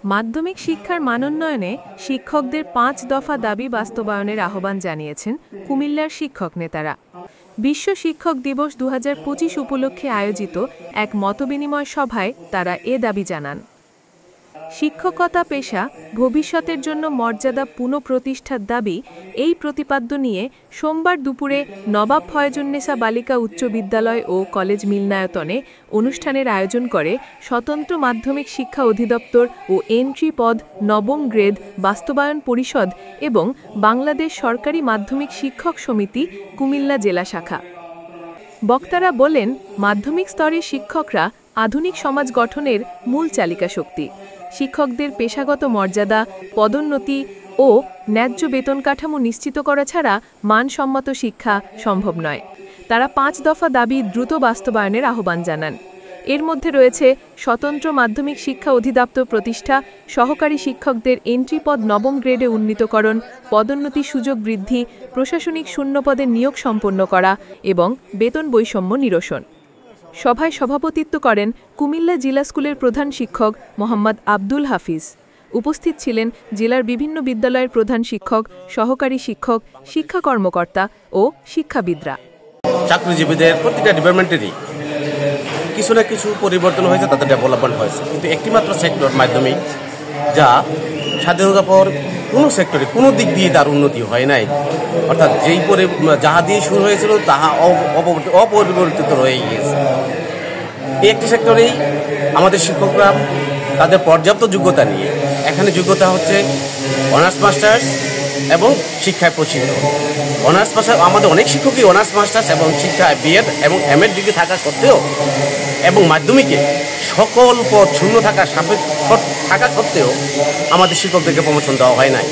মাধ্যমিক শিক্ষার মানোন্নয়নে শিক্ষকদের ৫ দফা দাবি বাস্তবায়নের আহ্বান জানিয়েছেন কুমিল্লার শিক্ষক নেতারা। বিশ্ব শিক্ষক দিবস ২০২৫ উপলক্ষে আয়োজিত এক মতবিনিময় সভায় তারা এ দাবি জানান। শিক্ষকতা পেশা ভবিষ্যতের জন্য মর্যাদা পুনঃপ্রতিষ্ঠার দাবি এই প্রতিপাদ্য নিয়ে সোমবার দুপুরে নবাব ফয়জুন্নেসা বালিকা উচ্চ বিদ্যালয় ও কলেজ মিলনায়তনে অনুষ্ঠানের আয়োজন করে স্বতন্ত্র মাধ্যমিক শিক্ষা অধিদপ্তর ও এন্ট্রি পদ নবম গ্রেড বাস্তবায়ন পরিষদ এবং বাংলাদেশ সরকারি মাধ্যমিক শিক্ষক সমিতি কুমিল্লা জেলা শাখা। বক্তারা বলেন, মাধ্যমিক স্তরের শিক্ষকরা আধুনিক সমাজ গঠনের মূল চালিকা শক্তি। শিক্ষকদের পেশাগত মর্যাদা, পদোন্নতি ও ন্যায্য বেতন কাঠামো নিশ্চিত করা ছাড়া মানসম্মত শিক্ষা সম্ভব নয়। তারা ৫ দফা দাবি দ্রুত বাস্তবায়নের আহ্বান জানান। এর মধ্যে রয়েছে স্বতন্ত্র মাধ্যমিক শিক্ষা অধিদপ্তর প্রতিষ্ঠা, সহকারী শিক্ষকদের এন্ট্রি পদ নবম গ্রেডে উন্নীতকরণ, পদোন্নতি সুযোগ বৃদ্ধি, প্রশাসনিক শূন্যপদে নিয়োগ সম্পন্ন করা এবং বেতন বৈষম্য নিরসন। সভায় সভাপতিত্ব করেন কুমিল্লা জিলা স্কুলের প্রধান শিক্ষক মোহাম্মদ আব্দুল হাফিজ। উপস্থিত ছিলেন জেলার বিভিন্ন বিদ্যালয়ের প্রধান শিক্ষক, সহকারী শিক্ষক, শিক্ষা কর্মকর্তা ও শিক্ষাবিদরা। চাকরিজীবীদের প্রতিটা ডিপার্টমেন্টেরই কিছু না কিছু পরিবর্তন হয়েছে, তাদের ডেভেলপমেন্ট হয়েছে, কিন্তু একটিমাত্র সেক্টর মাধ্যমিক, যা স্বাধীনতার পর কোনো সেক্টরে কোনো দিক দিয়ে তার উন্নতি হয় নাই। অর্থাৎ যাহা দিয়ে শুরু হয়েছিল তাহা অপরিবর্তিত রয়ে গিয়েছে। এই একটি সেক্টরেই আমাদের শিক্ষকরা তাদের পর্যাপ্ত যোগ্যতা নিয়ে, এখানে যোগ্যতা হচ্ছে অনার্স মাস্টার্স এবং শিক্ষায় প্রশিক্ষণ। অনার্স মাস্টার আমাদের অনেক শিক্ষকই অনার্স মাস্টার্স এবং শিক্ষায় বিএড এবং এমএড ডিগ্রি থাকা সত্ত্বেও এবং মাধ্যমিকে সকল পদ শূন্য থাকা সত্ত্বেও আমাদের শিক্ষকদেরকে প্রমোশন দেওয়া হয় নাই।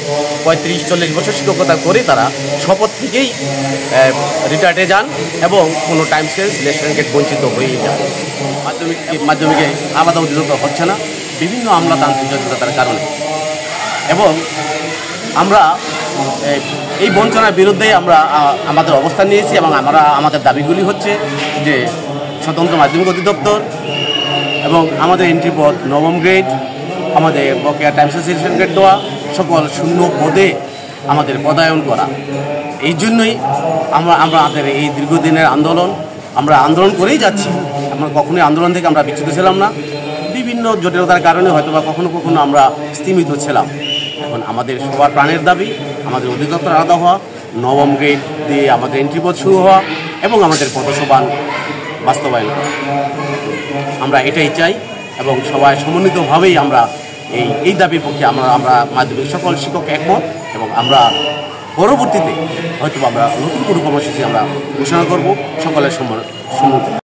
৩৫-৪০ বছর শিক্ষকতা করে তারা শপথ থেকেই রিটায়ার্ডে যান এবং কোনো টাইম স্কেল সিলেকশন গেট বঞ্চিত হয়েই যান। মাধ্যমিকে আলাদা অধিদপ্তর হচ্ছে না বিভিন্ন আমলাতান্ত্রিক জটিলতার কারণে, এবং আমরা এই বঞ্চনার বিরুদ্ধে আমরা আমাদের অবস্থান নিয়েছি এবং আমাদের দাবিগুলি হচ্ছে যে স্বতন্ত্র মাধ্যমিক অধিদপ্তর এবং আমাদের এন্ট্রি পদ নবম গ্রেড, আমাদের বকেয়া টাইম সিলেকশন গ্রেড দেওয়া, সকল শূন্য পদে আমাদের পদায়ন করা। এই জন্যই আমাদের এই দীর্ঘদিনের আমরা আন্দোলন করেই যাচ্ছি। আমরা কখনোই আন্দোলন থেকে আমরা বিচ্যুত ছিলাম না। বিভিন্ন জটিলতার কারণে হয়তো বা কখনো কখনো আমরা স্তিমিত ছিলাম। এখন আমাদের সবার প্রাণের দাবি আমাদের অধিদপ্তর আলাদা হওয়া, নবম গ্রেড দিয়ে আমাদের এন্ট্রি পদ শুরু হওয়া এবং আমাদের পদসোপান বাস্তবায়ন করা। আমরা এটাই চাই এবং সবাই সমন্বিতভাবেই আমরা এই দাবির পক্ষে আমরা মাধ্যমিক সকল শিক্ষক একমত, এবং আমরা পরবর্তীতে হয়তো আমরা নতুন কোনো কর্মসূচি আমরা ঘোষণা করব সকলের সম্মতি।